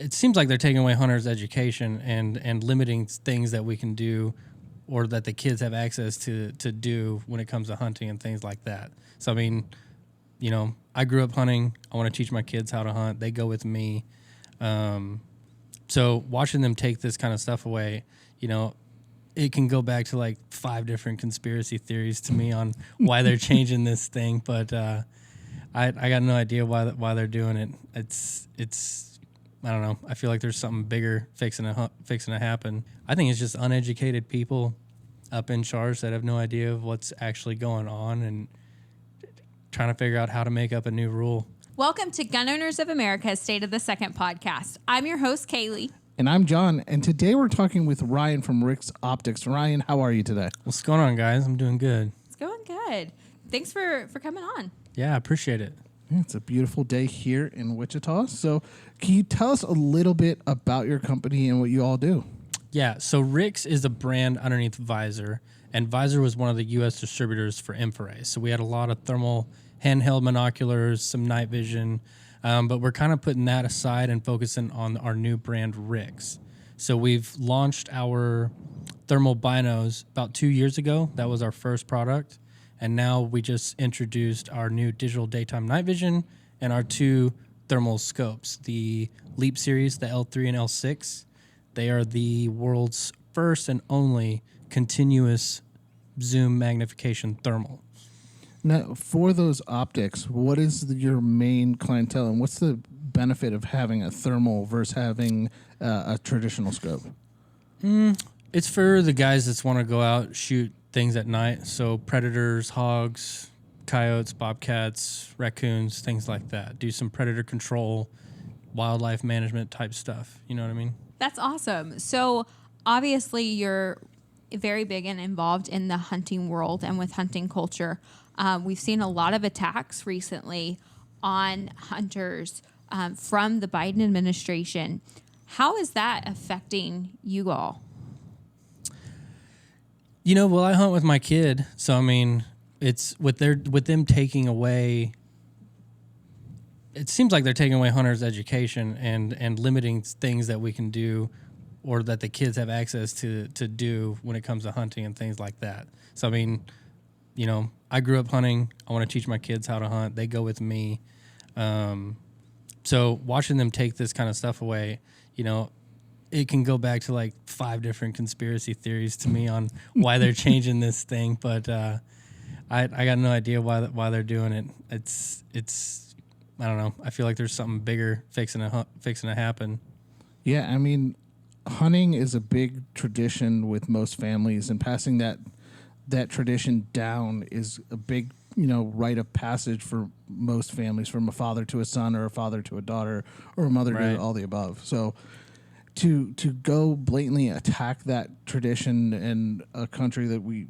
it seems like they're taking away hunters' education and limiting things that we can do or that the kids have access to do when it comes to hunting and things like that. So, I mean, you know, I grew up hunting. I want to teach my kids how to hunt. They go with me. So watching them take this kind of stuff away, you know, it can go back to like 5 different conspiracy theories to me on why they're changing this thing. But I got no idea why they're doing it. It's I don't know. I feel like there's something bigger fixing to happen. I think it's just uneducated people up in charge that have no idea of what's actually going on and trying to figure out how to make up a new rule. Welcome to Gun Owners of America's State of the Second podcast. I'm your host, Kailey. And I'm John, and today we're talking with Ryan from Rix Optics. Ryan, how are you today? What's going on, guys? I'm doing good. It's going good. Thanks for coming on. Yeah, I appreciate it. Yeah, it's a beautiful day here in Wichita. So can you tell us a little bit about your company and what you all do? Yeah, so Rix is a brand underneath Visor, and Visor was one of the U.S. distributors for infrared. So we had a lot of thermal handheld binoculars, some night vision, but we're kind of putting that aside and focusing on our new brand, Rix. So we've launched our thermal binos about 2 years ago. That was our first product. And now we just introduced our new digital daytime night vision and our 2 thermal scopes, the Leap series, the L3 and L6. They are the world's first and only continuous zoom magnification thermal. Now, for those optics, what is your main clientele, and what's the benefit of having a thermal versus having a traditional scope? It's for the guys that want to go out, shoot things at night. So predators, hogs, coyotes, bobcats, raccoons, things like that. Do some predator control, wildlife management type stuff. You know what I mean? That's awesome. So obviously you're very big and involved in the hunting world and with hunting culture. We've seen a lot of attacks recently on hunters from the Biden administration. How is that affecting you all? You know, well, I hunt with my kid, so I mean, it's with them taking away. It seems like they're taking away hunters' education and limiting things that we can do, or that the kids have access to do when it comes to hunting and things like that. So I mean, you know, I grew up hunting. I want to teach my kids how to hunt. They go with me. So watching them take this kind of stuff away, you know, it can go back to like 5 different conspiracy theories to me on why they're changing this thing. But I got no idea why they're doing it. It's I don't know. I feel like there's something bigger fixing to happen. Yeah, I mean, hunting is a big tradition with most families, and passing that tradition down is a big, rite of passage for most families, from a father to a son, or a father to a daughter, or a mother to all the above. So to go blatantly attack that tradition in a country that we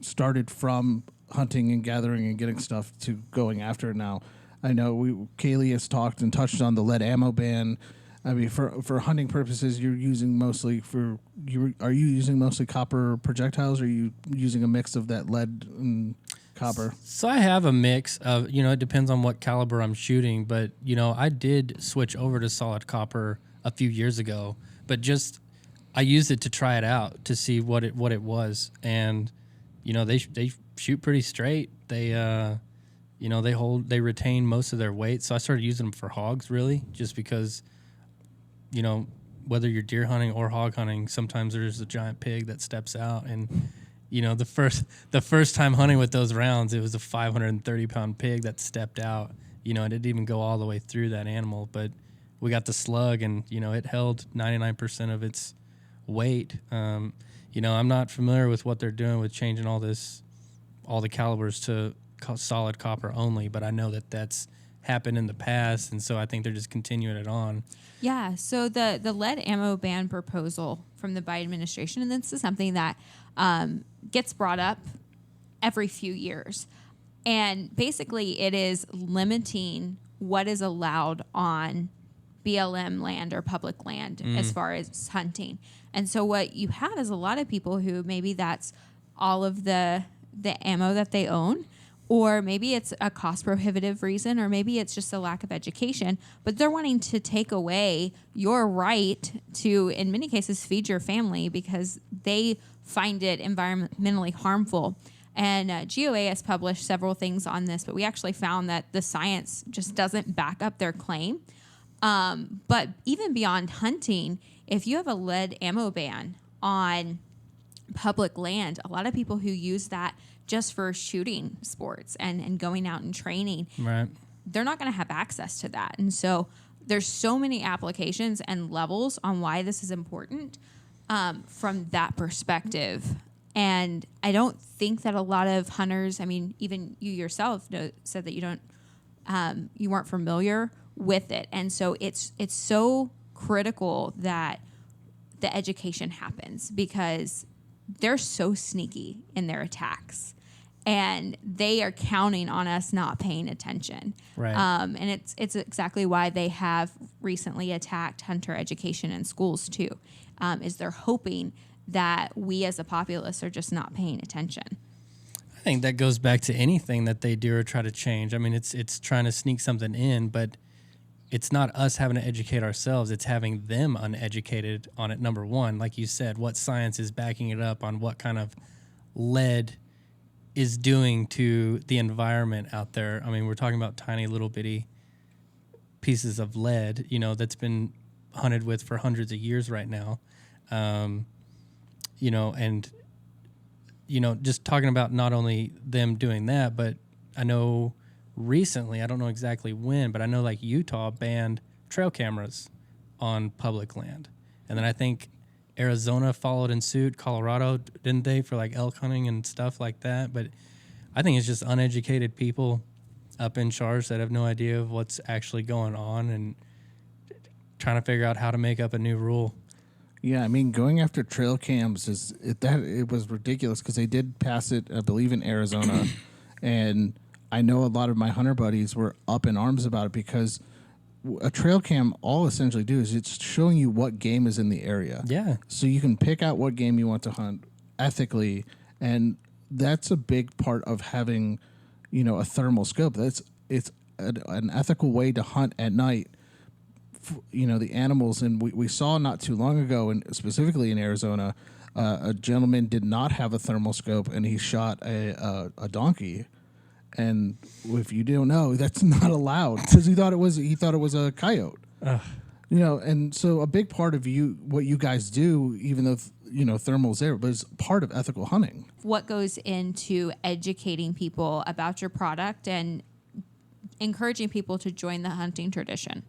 started from hunting and gathering and getting stuff to going after it now. I know Kailey has talked and touched on the lead ammo ban. I mean, for hunting purposes, are you using mostly copper projectiles, or are you using a mix of that lead and copper? So I have a mix of, it depends on what caliber I'm shooting, but, I did switch over to solid copper a few years ago, but I used it to try it out to see what it was. And, they shoot pretty straight. They, they retain most of their weight. So I started using them for hogs, really, just because, whether you're deer hunting or hog hunting, sometimes there's a giant pig that steps out. And, the first time hunting with those rounds, it was a 530-pound pig that stepped out. It didn't even go all the way through that animal, but we got the slug, and, it held 99% of its weight. I'm not familiar with what they're doing with changing all the calibers to solid copper only, but I know that that's happened in the past, and so I think they're just continuing it on. Yeah, so the lead ammo ban proposal from the Biden administration, and this is something that gets brought up every few years. And basically it is limiting what is allowed on BLM land or public land as far as hunting. And so what you have is a lot of people who maybe that's all of the ammo that they own, or maybe it's a cost prohibitive reason, or maybe it's just a lack of education, but they're wanting to take away your right to, in many cases, feed your family because they find it environmentally harmful. And GOA has published several things on this, but we actually found that the science just doesn't back up their claim. But even beyond hunting, if you have a lead ammo ban on public land, a lot of people who use that just for shooting sports and going out and training, Right. they're not going to have access to that. And so there's so many applications and levels on why this is important from that perspective. And I don't think that a lot of hunters, I mean, even you yourself said that you weren't familiar with it. And so it's so critical that the education happens because they're so sneaky in their attacks and they are counting on us not paying attention. Right. And it's exactly why they have recently attacked hunter education in schools too, is they're hoping that we as a populace are just not paying attention. I think that goes back to anything that they do or try to change. I mean, it's trying to sneak something in, but it's not us having to educate ourselves. It's having them uneducated on it, number one. Like you said, what science is backing it up on what kind of lead is doing to the environment out there. I mean, we're talking about tiny little bitty pieces of lead, that's been hunted with for hundreds of years right now. Just talking about not only them doing that, but I know recently, I don't know exactly when, but I know like Utah banned trail cameras on public land. And then I think Arizona followed in suit, Colorado, didn't they, for like elk hunting and stuff like that. But I think it's just uneducated people up in charge that have no idea of what's actually going on and trying to figure out how to make up a new rule. Yeah, I mean, going after trail cams it was ridiculous because they did pass it, I believe, in Arizona, and I know a lot of my hunter buddies were up in arms about it because a trail cam all essentially do is it's showing you what game is in the area. Yeah. So you can pick out what game you want to hunt ethically, and that's a big part of having, a thermal scope. It's an ethical way to hunt at night. The animals, and we saw not too long ago, and specifically in Arizona, a gentleman did not have a thermal scope, and he shot a donkey. And if you don't know, that's not allowed because he thought it was a coyote. And so a big part of what you guys do, even though thermal's there, but it's part of ethical hunting. What goes into educating people about your product and encouraging people to join the hunting tradition?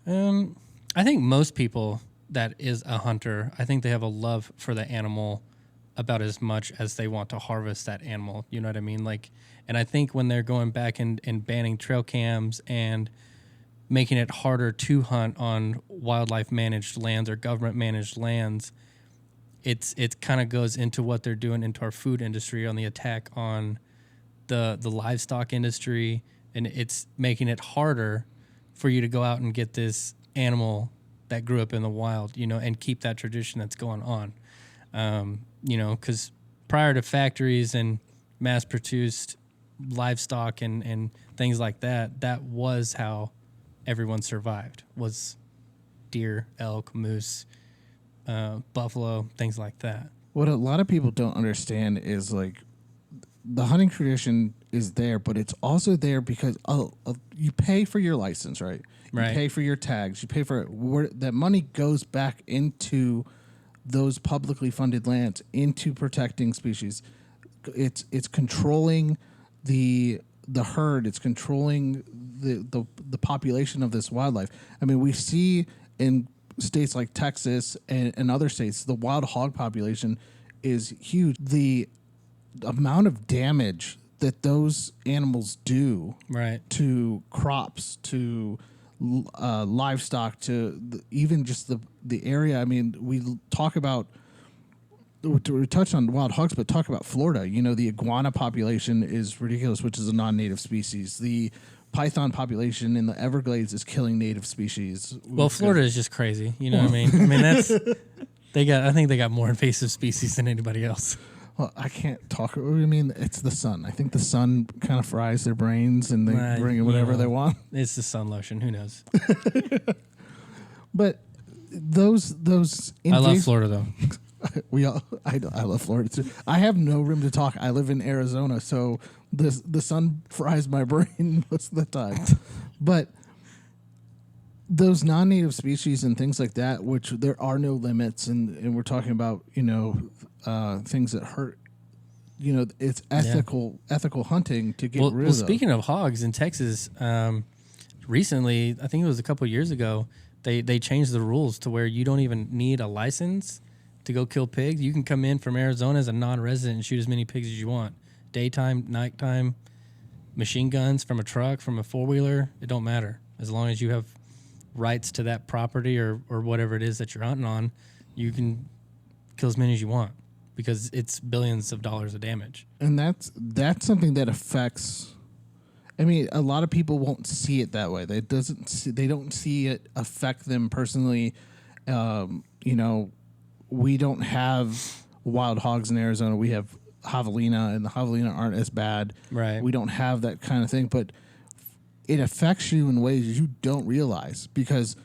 I think most people that is a hunter, I think they have a love for the animal about as much as they want to harvest that animal. You know what I mean? And I think when they're going back and banning trail cams and making it harder to hunt on wildlife managed lands or government managed lands, it kind of goes into what they're doing into our food industry on the attack on the livestock industry, and it's making it harder for you to go out and get this animal that grew up in the wild, and keep that tradition that's going on. Because prior to factories and mass-produced livestock and things like that, that was how everyone survived, was deer, elk, moose, buffalo, things like that. What a lot of people don't understand is the hunting tradition is there, but it's also there because you pay for your license, right? You pay for your tags. You pay for it. That money goes back into those publicly funded lands, into protecting species. It's controlling the herd. It's controlling the population of this wildlife. I mean, we see in states like Texas and other states, the wild hog population is huge. The amount of damage that those animals do to crops, to livestock, to even just the area. I mean, we touched on wild hogs, but talk about Florida. The iguana population is ridiculous, which is a non-native species. The python population in the Everglades is killing native species. Well, Florida is just crazy. You know what I mean? I mean, I think they got more invasive species than anybody else. Well, I can't talk. I mean, it's the sun. I think the sun kind of fries their brains, and they bring in whatever they want. It's the sun lotion. Who knows? But those I love Florida though. I love Florida too. I have no room to talk. I live in Arizona, so the sun fries my brain most of the time. But those non-native species and things like that, which there are no limits, and we're talking about things that hurt. It's ethical hunting to get rid of them. Well, speaking of hogs in Texas, recently, I think it was a couple of years ago, they changed the rules to where you don't even need a license to go kill pigs. You can come in from Arizona as a non-resident and shoot as many pigs as you want. Daytime, nighttime, machine guns from a truck, from a four-wheeler, it don't matter. As long as you have rights to that property or whatever it is that you're hunting on, you can kill as many as you want because it's billions of dollars of damage. And that's something that affects. I mean, a lot of people won't see it that way. They don't see it affect them personally. We don't have wild hogs in Arizona. We have javelina, and the javelina aren't as bad. Right. We don't have that kind of thing, but it affects you in ways you don't realize because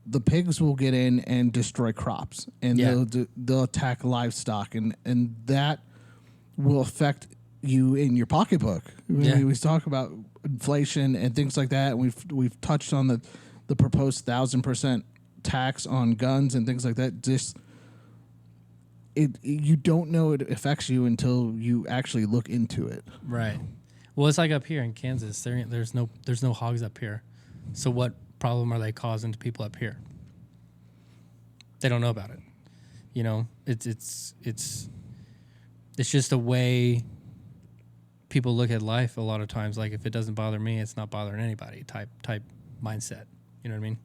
the pigs will get in and destroy crops, and they'll attack livestock, and that will affect you in your pocketbook. We talk about inflation and things like that. And we've touched on the proposed 1,000% tax on guns and things like that. Just you don't know it affects you until you actually look into it. Right. Well, it's like up here in Kansas. There's no hogs up here. So what problem are they causing to people up here? They don't know about it. It's just a way people look at life a lot of times. Like, if it doesn't bother me, it's not bothering anybody type mindset. You know what I mean?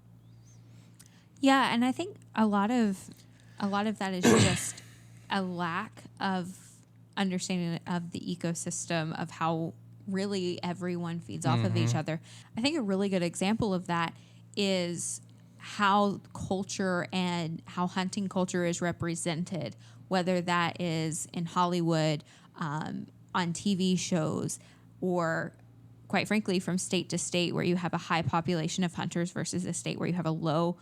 Yeah, and I think a lot of that is just a lack of understanding of the ecosystem of how really everyone feeds off of each other. I think a really good example of that is how culture and how hunting culture is represented, whether that is in Hollywood, on TV shows, or quite frankly from state to state, where you have a high population of hunters versus a state where you have a low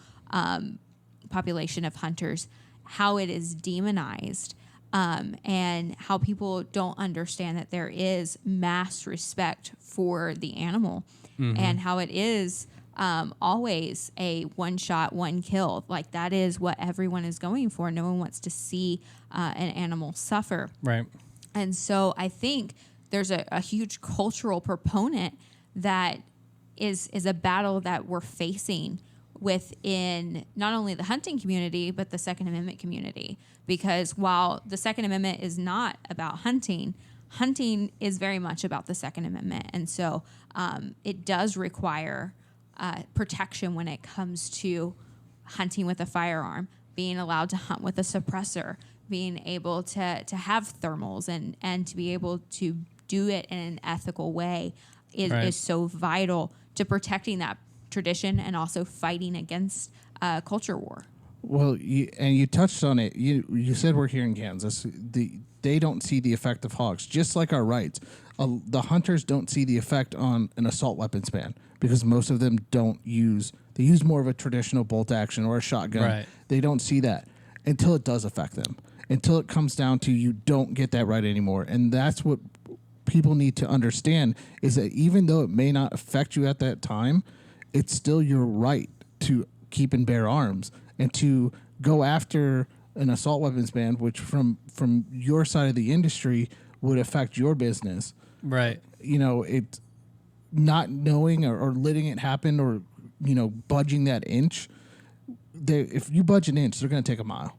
population of hunters, how it is demonized. And how people don't understand that there is mass respect for the animal, and how it is always a one shot, one kill. Like, that is what everyone is going for. No one wants to see an animal suffer. Right. And so I think there's a huge cultural proponent that is a battle that we're facing within not only the hunting community, but the Second Amendment community. Because while the Second Amendment is not about hunting, hunting is very much about the Second Amendment. And so it does require protection when it comes to hunting with a firearm, being allowed to hunt with a suppressor, being able to have thermals and to be able to do it in an ethical way is so vital to protecting that tradition and also fighting against culture war. Well, you touched on it. You said we're here in Kansas. They don't see the effect of hogs, just like our rights. The hunters don't see the effect on an assault weapons ban because most of them don't use. They use more of a traditional bolt action or a shotgun. Right. They don't see that until it does affect them. Until it comes down to you don't get that right anymore, and that's what people need to understand is that even though it may not affect you at that time, it's still your right to keep and bear arms and to go after an assault weapons ban, which from your side of the industry would affect your business. Right. It not knowing or letting it happen or, budging that inch. If you budge an inch, they're going to take a mile.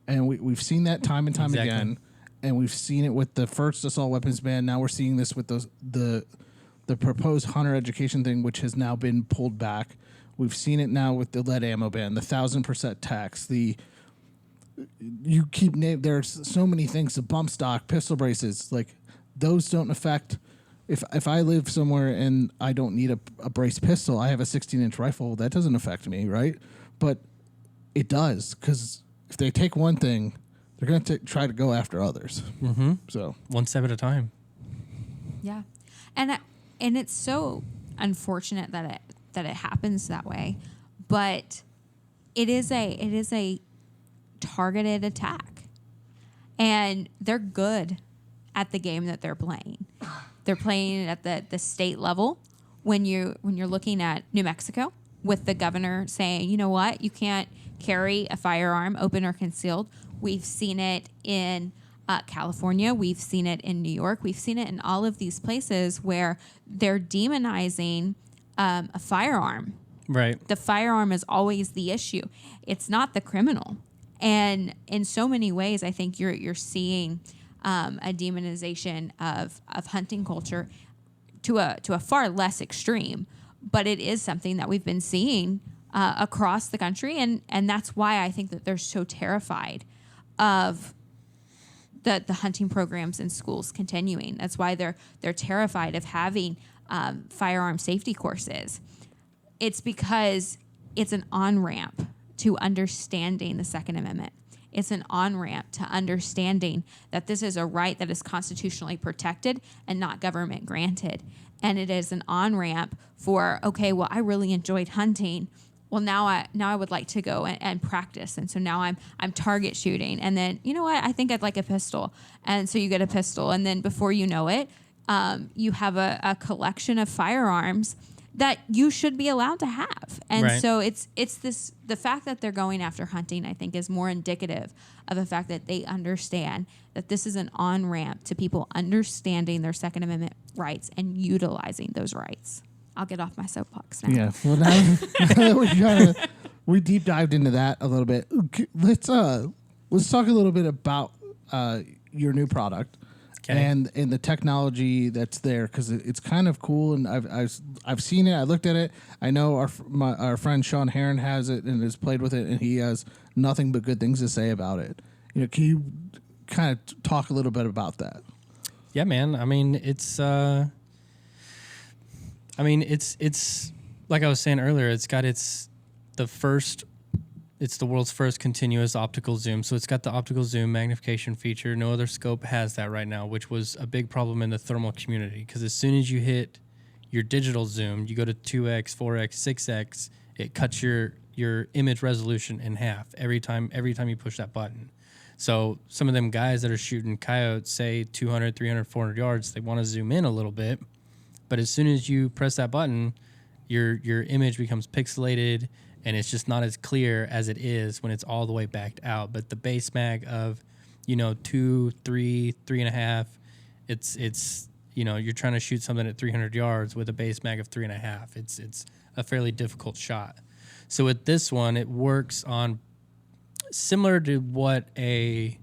And we've seen that time and time again. And we've seen it with the first assault weapons ban. Now we're seeing this with the proposed hunter education thing, which has now been pulled back. We've seen it now with the lead ammo ban, the 1,000% tax, there's so many things, the bump stock, pistol braces, like those don't affect. If I live somewhere and I don't need a brace pistol, I have a 16-inch rifle, that doesn't affect me, right? But it does, because if they take one thing, they're going to try to go after others. Mm-hmm. So One step at a time. Yeah, and it's so unfortunate that it happens that way, but it is a targeted attack, and they're good at the game that they're playing. They're playing it at the state level. When you're looking at New Mexico, with the governor saying, you know what, you can't carry a firearm, open or concealed. We've seen it in California. We've seen it in New York. We've seen it in all of these places where they're demonizing a firearm. Right. The firearm is always the issue. It's not the criminal. And in so many ways, I think you're seeing a demonization of hunting culture to a far less extreme, but it is something that we've been seeing across the country, and that's why I think that they're so terrified of the hunting programs in schools continuing. That's why they're terrified of having firearm safety courses. It's because it's an on-ramp to understanding the Second Amendment. It's an on-ramp to understanding that this is a right that is constitutionally protected and not government granted. And it is an on-ramp for, okay, well, I really enjoyed hunting. Well, now I would like to go and practice. And so now I'm target shooting. And then, you know what? I think I'd like a pistol. And so you get a pistol. And then before you know it, you have a collection of firearms that you should be allowed to have. And right. So it's the fact that they're going after hunting, I think, is more indicative of the fact that they understand that this is an on-ramp to people understanding their Second Amendment rights and utilizing those rights. I'll get off my soapbox now. yeah, well now we deep dived into that a little bit. Let's talk a little bit about your new product. Okay. And the technology that's there, because it's kind of cool, and I've seen it. I looked at it. I know our friend Sean Heron has it and has played with it, and he has nothing but good things to say about it. You know, can you kind of talk a little bit about that? Yeah, man. I mean, it's like I was saying earlier. It's the world's first continuous optical zoom. So it's got the optical zoom magnification feature. No other scope has that right now, which was a big problem in the thermal community. Because as soon as you hit your digital zoom, you go to 2x, 4x, 6x, it cuts your image resolution in half every time you push that button. So some of them guys that are shooting coyotes, say 200, 300, 400 yards, they want to zoom in a little bit. But as soon as you press that button, your image becomes pixelated, and it's just not as clear as it is when it's all the way backed out. But the base mag of, 2, 3, 3.5, it's you're trying to shoot something at 300 yards with a base mag of 3.5. It's a fairly difficult shot. So with this one, it works on similar to what a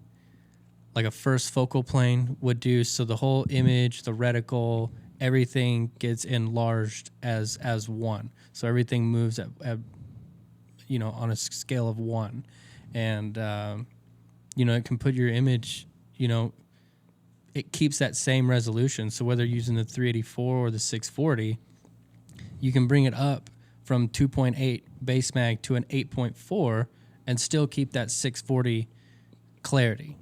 first focal plane would do. So the whole image, the reticle, everything gets enlarged as one. So everything moves at on a scale of 1, and it can put your image, it keeps that same resolution. So whether you're using the 384 or the 640, you can bring it up from 2.8 base mag to an 8.4 and still keep that 640 clarity,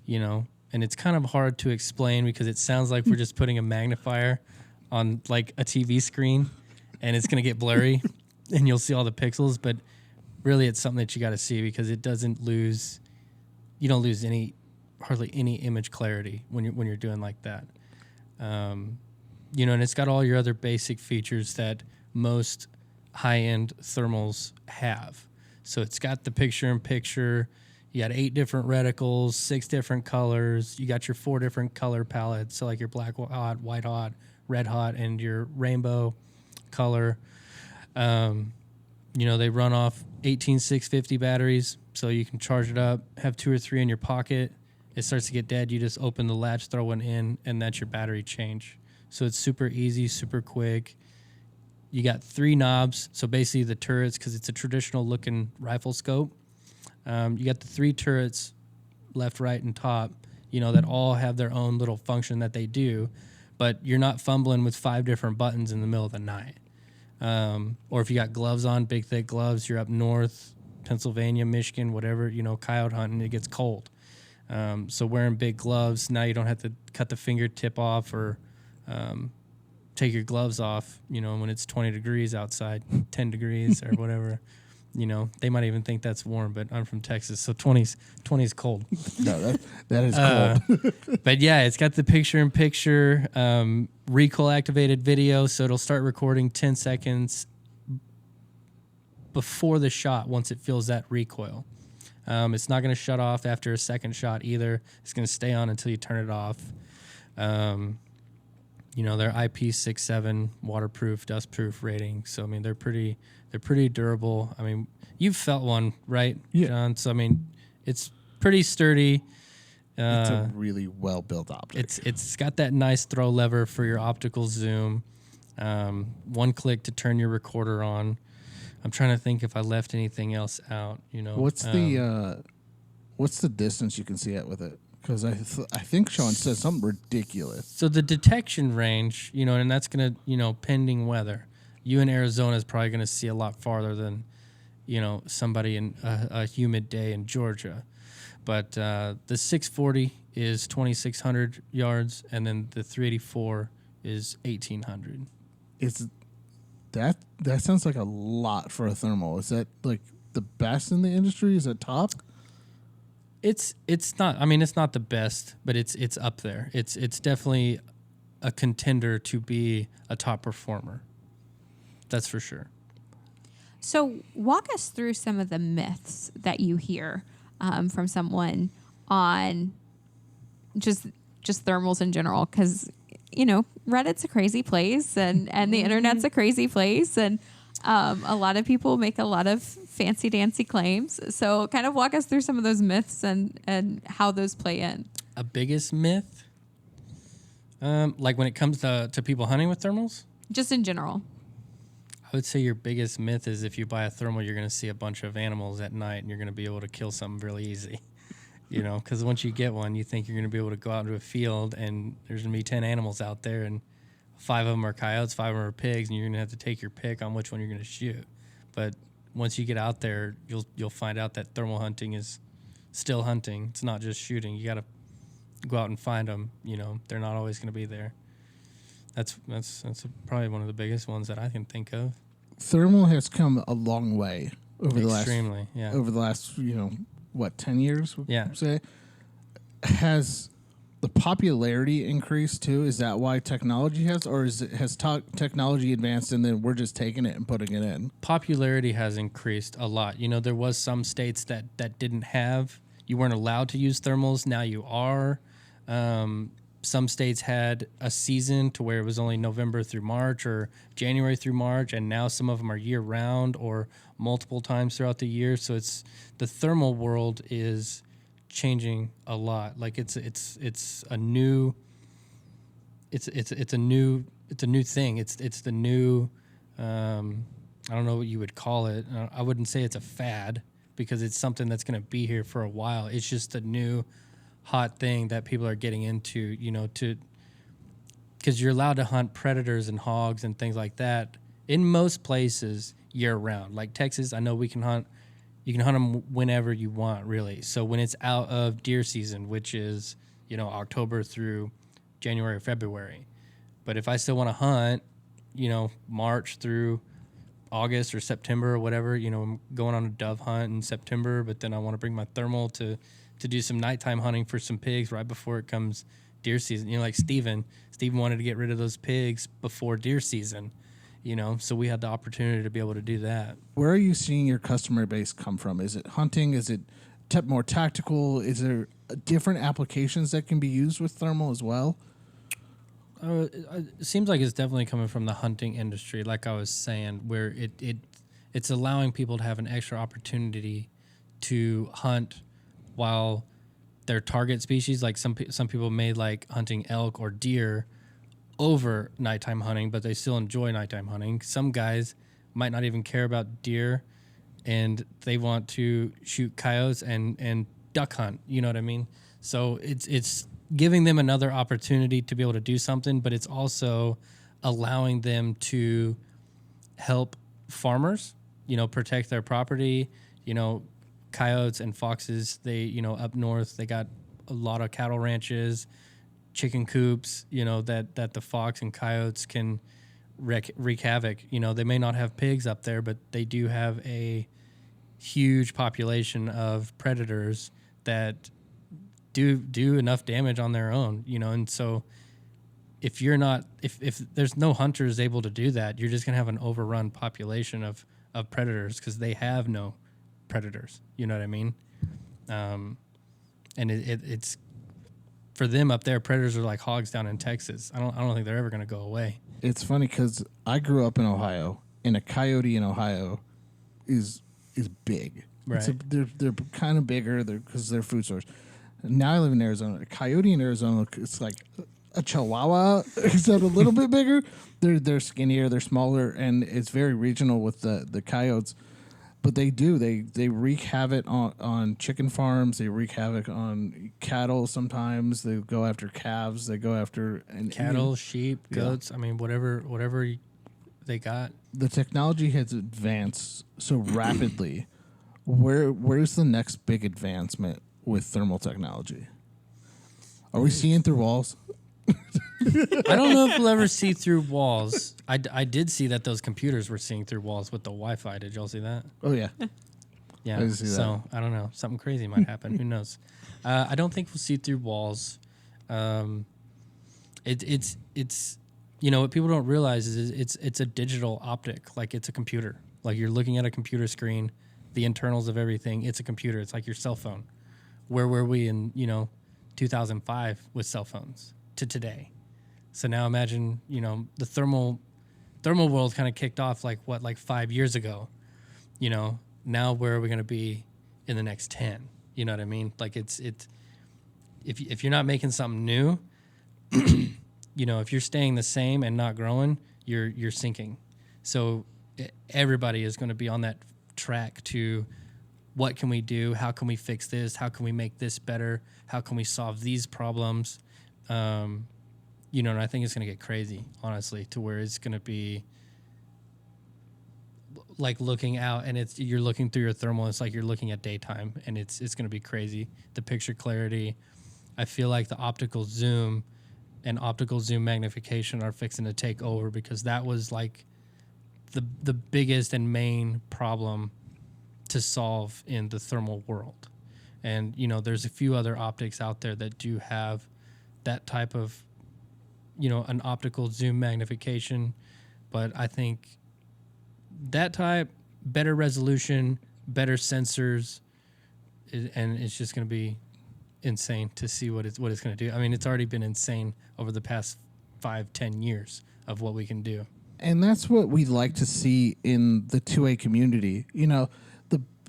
and it's kind of hard to explain because it sounds like we're just putting a magnifier on like a TV screen and it's going to get blurry and you'll see all the pixels, but really, it's something that you got to see because it doesn't lose. You don't lose hardly any image clarity when you're doing like that. And it's got all your other basic features that most high-end thermals have. So it's got the picture-in-picture. You got 8 different reticles, 6 different colors. You got your 4 different color palettes, so like your black hot, white hot, red hot, and your rainbow color. They run off 18650 batteries, so you can charge it up, have 2 or 3 in your pocket. It starts to get dead, you just open the latch, throw one in, and that's your battery change. So it's super easy, super quick. You got 3 knobs, so basically the turrets, because it's a traditional looking rifle scope. You got the 3 turrets, left, right, and top, that all have their own little function that they do, but you're not fumbling with 5 different buttons in the middle of the night. Or if you got gloves on, big thick gloves, you're up north, Pennsylvania, Michigan, whatever, coyote hunting, it gets cold. So wearing big gloves, now you don't have to cut the fingertip off or take your gloves off, when it's 20 degrees outside, 10 degrees or whatever. They might even think that's warm, but I'm from Texas, so 20's cold. No, that is cold. But yeah, it's got the picture-in-picture recoil-activated video, so it'll start recording 10 seconds before the shot once it feels that recoil. It's not going to shut off after a second shot either. It's going to stay on until you turn it off. They're IP67 waterproof, dustproof rating. So they're pretty durable. You've felt one, right, Yeah. John? So it's pretty sturdy. It's a really well built optic. It's got that nice throw lever for your optical zoom. One click to turn your recorder on. I'm trying to think if I left anything else out. What's the distance you can see it with it? Because I think Sean said something ridiculous. So the detection range, and that's gonna, pending weather. You in Arizona is probably gonna see a lot farther than, somebody in a humid day in Georgia. But the 640 is 2,600 yards, and then the 384 is 1,800. That sounds like a lot for a thermal. Is that like the best in the industry? Is it top? It's not. It's not the best, but it's up there. It's definitely a contender to be a top performer. That's for sure. So walk us through some of the myths that you hear from someone on just thermals in general, because Reddit's a crazy place and the internet's a crazy place, and a lot of people make a lot of fancy dancy claims. So kind of walk us through some of those myths and how those play in. A biggest myth, like when it comes to people hunting with thermals? Just in general. I would say your biggest myth is if you buy a thermal, you're going to see a bunch of animals at night and you're going to be able to kill something really easy. Because once you get one, you think you're going to be able to go out into a field and there's going to be 10 animals out there and 5 of them are coyotes, 5 of them are pigs, and you're going to have to take your pick on which one you're going to shoot. But once you get out there, you'll find out that thermal hunting is still hunting. It's not just shooting. You got to go out and find them. They're not always going to be there. That's probably one of the biggest ones that I can think of. Thermal has come a long way over the last 10 years? Yeah. Say, has the popularity increased too? Is that why technology has, or has technology advanced and then we're just taking it and putting it in? Popularity has increased a lot. There was some states that didn't have. You weren't allowed to use thermals. Now you are. Some states had a season to where it was only November through March or January through March, and now some of them are year-round or multiple times throughout the year. So the thermal world is changing a lot. Like it's a new thing. It's the new I don't know what you would call it. I wouldn't say it's a fad because it's something that's going to be here for a while. It's just a new hot thing that people are getting into, because you're allowed to hunt predators and hogs and things like that in most places year round. Like Texas, I know you can hunt them whenever you want, really. So when it's out of deer season, which is, October through January or February. But if I still want to hunt, March through August or September or whatever, I'm going on a dove hunt in September, but then I want to bring my thermal to do some nighttime hunting for some pigs right before it comes deer season. Like Steven wanted to get rid of those pigs before deer season, so we had the opportunity to be able to do that. Where are you seeing your customer base come from? Is it hunting? Is it more tactical? Is there different applications that can be used with thermal as well? It seems like it's definitely coming from the hunting industry, like I was saying, where it's allowing people to have an extra opportunity to hunt while their target species, like some people may like hunting elk or deer over nighttime hunting, but they still enjoy nighttime hunting. Some guys might not even care about deer, and they want to shoot coyotes and duck hunt. You know what I mean? So it's giving them another opportunity to be able to do something, but it's also allowing them to help farmers, protect their property. Coyotes and foxes, they, up north, they got a lot of cattle ranches, chicken coops, that the fox and coyotes can wreak havoc. They may not have pigs up there, but they do have a huge population of predators that do enough damage on their own, and so if there's no hunters able to do that, you're just going to have an overrun population of predators because they have no predators. You know what I mean? And it's for them up there, predators are like hogs down in Texas. I don't think they're ever going to go away. It's funny because I grew up in Ohio, and a coyote in Ohio is big. Right. They're kind of bigger because they're food source. Now I live in Arizona. A coyote in Arizona, it's like a chihuahua, except a little bit bigger. They're skinnier, they're smaller, and it's very regional with the coyotes. But they wreak havoc on chicken farms. They wreak havoc on cattle. Sometimes they go after calves. They go after cattle, sheep, goats. I mean, whatever they got. The technology has advanced so rapidly. Where's the next big advancement with thermal technology? Are we seeing through walls? I don't know if we'll ever see through walls. I did see that those computers were seeing through walls with the Wi-Fi. Did y'all see that? Oh, yeah. Yeah. I did see so that. I don't know. Something crazy might happen. Who knows? I don't think we'll see through walls. It's what people don't realize is it's a digital optic. Like it's a computer. Like you're looking at a computer screen, the internals of everything. It's a computer. It's like your cell phone. Where were we in 2005 with cell phones to today? So now imagine, the thermal world kind of kicked off like 5 years ago. Now where are we going to be in the next 10? You know what I mean? Like it's if you're not making something new, if you're staying the same and not growing, you're sinking. So everybody is going to be on that track to what can we do? How can we fix this? How can we make this better? How can we solve these problems? And I think it's going to get crazy, honestly, to where it's going to be like looking out and you're looking through your thermal. It's like you're looking at daytime, and it's going to be crazy. The picture clarity. I feel like the optical zoom and optical zoom magnification are fixing to take over, because that was like the biggest and main problem to solve in the thermal world. And, there's a few other optics out there that do have that type of, an optical zoom magnification. But I think that type, better resolution, better sensors, and it's just going to be insane to see what it's going to do. I mean, it's already been insane over the past 5-10 years of what we can do. And that's what we'd like to see in the 2A community.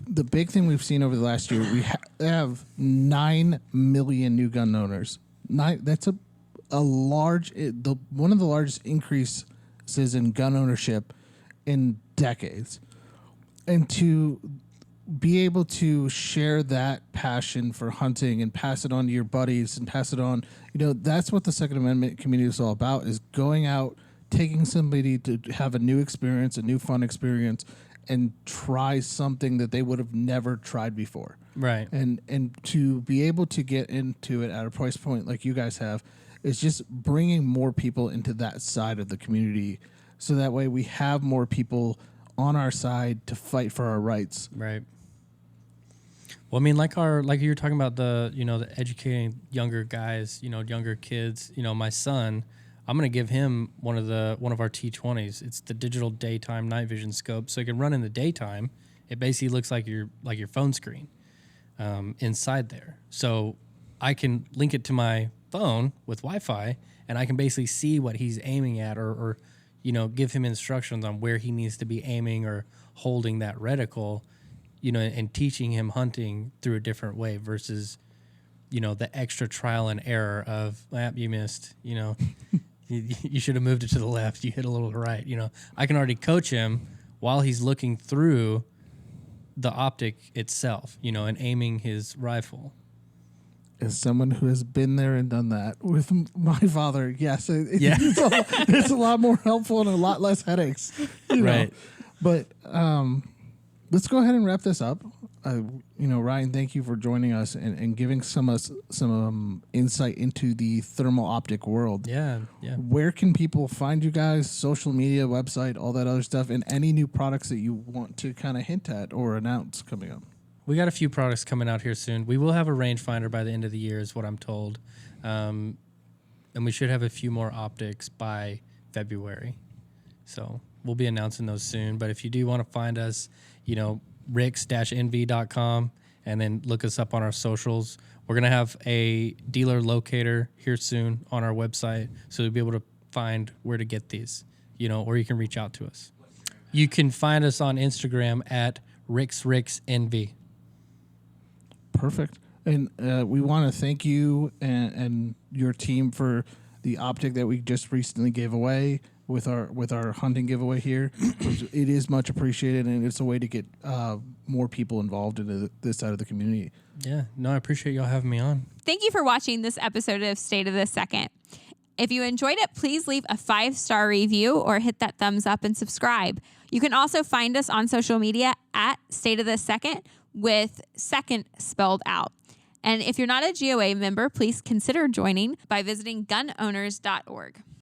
The big thing we've seen over the last year, we have 9 million new gun owners. That's a large, one of the largest increases in gun ownership in decades. And to be able to share that passion for hunting and pass it on to your buddies and pass it on, that's what the Second Amendment community is all about, is going out, taking somebody to have a new experience, a new fun experience, and try something that they would have never tried before. Right. And to be able to get into it at a price point like you guys have is just bringing more people into that side of the community, so that way we have more people on our side to fight for our rights. Right. Well, I mean, like you were talking about the educating younger guys, younger kids. My son, I'm going to give him one of our T20s. It's the digital daytime night vision scope, so it can run in the daytime. It basically looks like your phone screen inside there. So I can link it to my phone with Wi-Fi, and I can basically see what he's aiming at, or give him instructions on where he needs to be aiming or holding that reticle, and teaching him hunting through a different way versus, the extra trial and error of, you missed, you should have moved it to the left. You hit a little right. I can already coach him while he's looking through the optic itself, and aiming his rifle. As someone who has been there and done that with my father, yes, it's a lot more helpful and a lot less headaches. Right. But let's go ahead and wrap this up. Ryan, thank you for joining us and giving some insight into the thermal optic world. Yeah. Where can people find you guys? Social media, website, all that other stuff, and any new products that you want to kind of hint at or announce coming up? We got a few products coming out here soon. We will have a rangefinder by the end of the year, is what I'm told. And we should have a few more optics by February. So we'll be announcing those soon. But if you do want to find us, rix-nv.com, and then look us up on our socials. We're going to have a dealer locator here soon on our website, so you'll be able to find where to get these, or you can reach out to us. You can find us on Instagram at rixnv. Perfect. And we want to thank you and your team for the optic that we just recently gave away with our hunting giveaway here. It is much appreciated, and it's a way to get more people involved in this side of the community. Yeah. No, I appreciate y'all having me on. Thank you for watching this episode of State of the Second. If you enjoyed it, please leave a 5-star review or hit that thumbs up and subscribe. You can also find us on social media at State of the Second with second spelled out. And if you're not a GOA member, please consider joining by visiting gunowners.org.